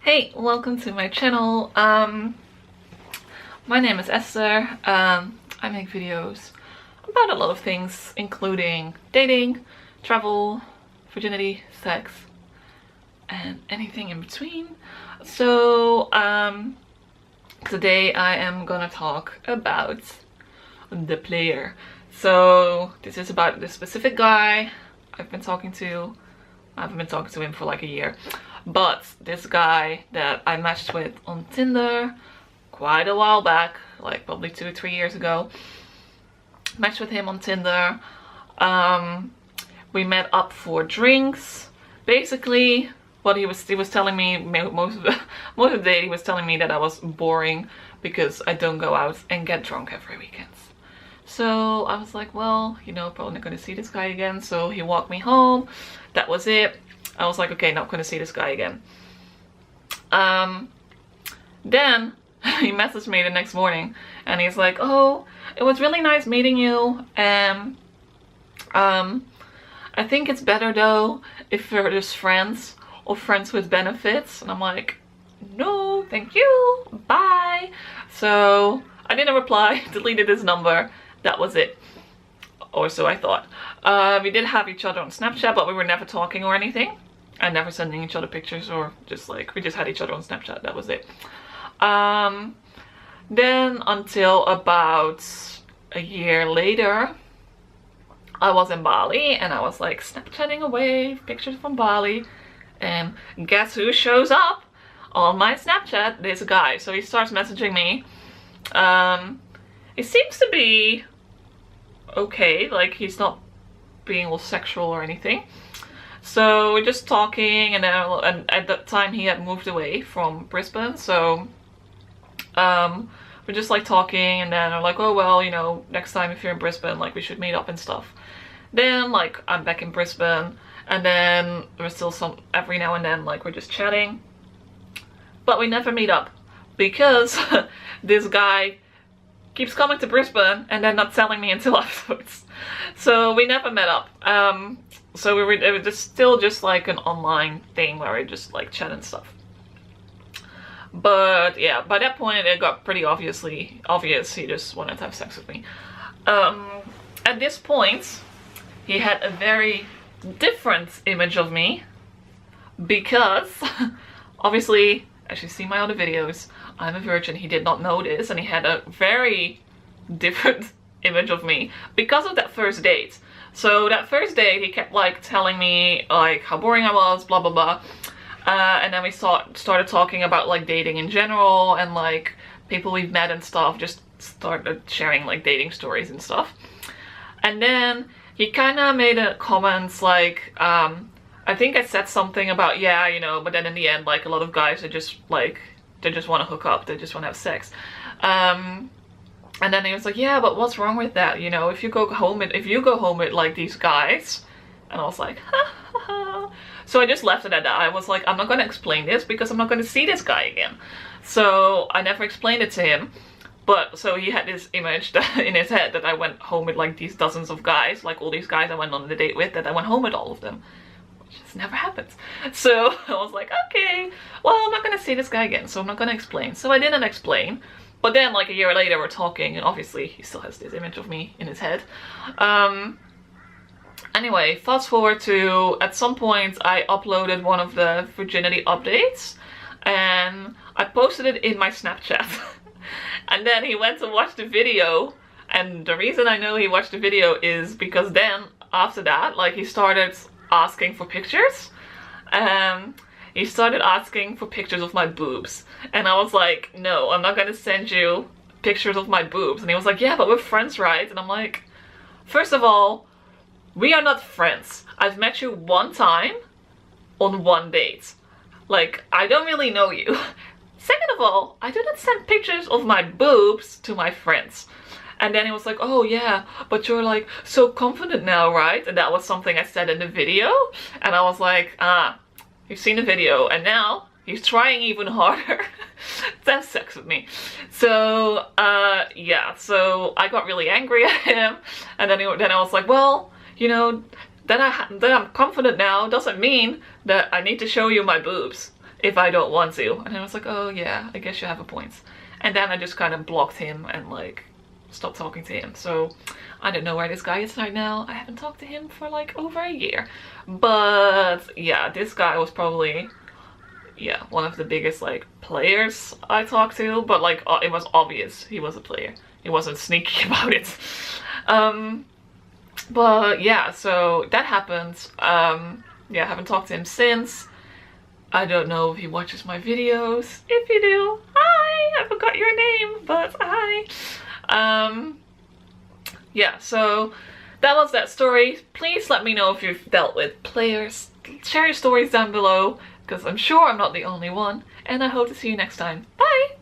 Hey, welcome to my channel. My name is Esther. I make videos about a lot of things, including dating, travel, virginity, sex, and anything in between. So, today I am gonna talk about the player. So, this is about this specific guy I've been talking to. I haven't been talking to him for like a year. But this guy that I matched with on Tinder quite a while back, like probably 2 or 3 years ago, matched with him on Tinder. We met up for drinks. Basically, what he was telling me most of the day, he was telling me that I was boring because I don't go out and get drunk every weekend. So I was like, well, you know, probably not gonna see this guy again. So he walked me home. That was it. I was like, okay, not gonna see this guy again. Then he messaged me the next morning and he's like, oh, it was really nice meeting you. I think it's better though if we're just friends or friends with benefits. And I'm like, no, thank you, bye. So I didn't reply, deleted his number. That was it. Or so I thought. We did have each other on Snapchat, but we were never talking or anything. And never sending each other pictures, or just like, we just had each other on Snapchat. That was it. Then until about a year later, I was in Bali and I was like Snapchatting away pictures from Bali. And guess who shows up on my Snapchat? This guy. So he starts messaging me. It seems to be okay, like he's not being all sexual or anything. So we're just talking, and at that time he had moved away from Brisbane, so we're just like talking, and then I'm like, oh well, you know, next time if you're in Brisbane, like we should meet up and stuff. Then like I'm back in Brisbane, and then there's still some, every now and then, like we're just chatting, but we never meet up because this guy keeps coming to Brisbane and then not telling me until afterwards. So we never met up. So it was just still just like an online thing where we just like chat and stuff. But yeah, by that point it got pretty obvious he just wanted to have sex with me. At this point, he had a very different image of me because obviously, as you see my other videos, I'm a virgin. He did not know this, and he had a very different image of me because of that first date. So that first date, he kept like telling me like how boring I was, blah blah blah, and then we started talking about like dating in general and like people we've met and stuff. Just started sharing like dating stories and stuff. And then he kind of made a comment like, I think I said something about, yeah, you know, but then in the end, like a lot of guys are just like, they just want to hook up, they just want to have sex. And then he was like, yeah, but what's wrong with that? You know, if you go home with like these guys. And I was like, ha ha ha. So I just left it at that. I was like, I'm not gonna explain this because I'm not gonna see this guy again. So I never explained it to him. But so he had this image that, in his head, that I went home with like these dozens of guys, like all these guys I went on the date with, that I went home with all of them. Which just never happens. So I was like, okay, well, I'm not gonna see this guy again, so I'm not gonna explain. So I didn't explain. But then like a year later we're talking, and obviously he still has this image of me in his head. Anyway, fast forward to, at some point I uploaded one of the virginity updates and I posted it in my Snapchat. And then he went to watch the video, and the reason I know he watched the video is because then after that, like, he started asking for pictures. He started asking for pictures of my boobs, and I was like, no, I'm not gonna send you pictures of my boobs. And he was like, yeah, but we're friends, right? And I'm like, first of all, we are not friends. I've met you one time on one date. Like, I don't really know you. Second of all, I do not send pictures of my boobs to my friends. And then he was like, oh yeah, but you're like so confident now, right? And that was something I said in the video. And I was like, you've seen the video, and now he's trying even harder to have sex with me. So yeah, so I got really angry at him, and then I was like, well, you know, that I'm confident now doesn't mean that I need to show you my boobs. if I don't want to. And I was like, oh yeah, I guess you have a point. And then I just kind of blocked him and like stopped talking to him. So I don't know where this guy is right now. I haven't talked to him for like over a year. But yeah, this guy was probably, yeah, one of the biggest like players I talked to. But like it was obvious he was a player. He wasn't sneaky about it. But yeah, so that happened. Yeah, I haven't talked to him since. I don't know if he watches my videos. If you do, hi! I forgot your name, but hi. Yeah, so that was that story. Please let me know if you've dealt with players. Share your stories down below, because I'm sure I'm not the only one. And I hope to see you next time. Bye!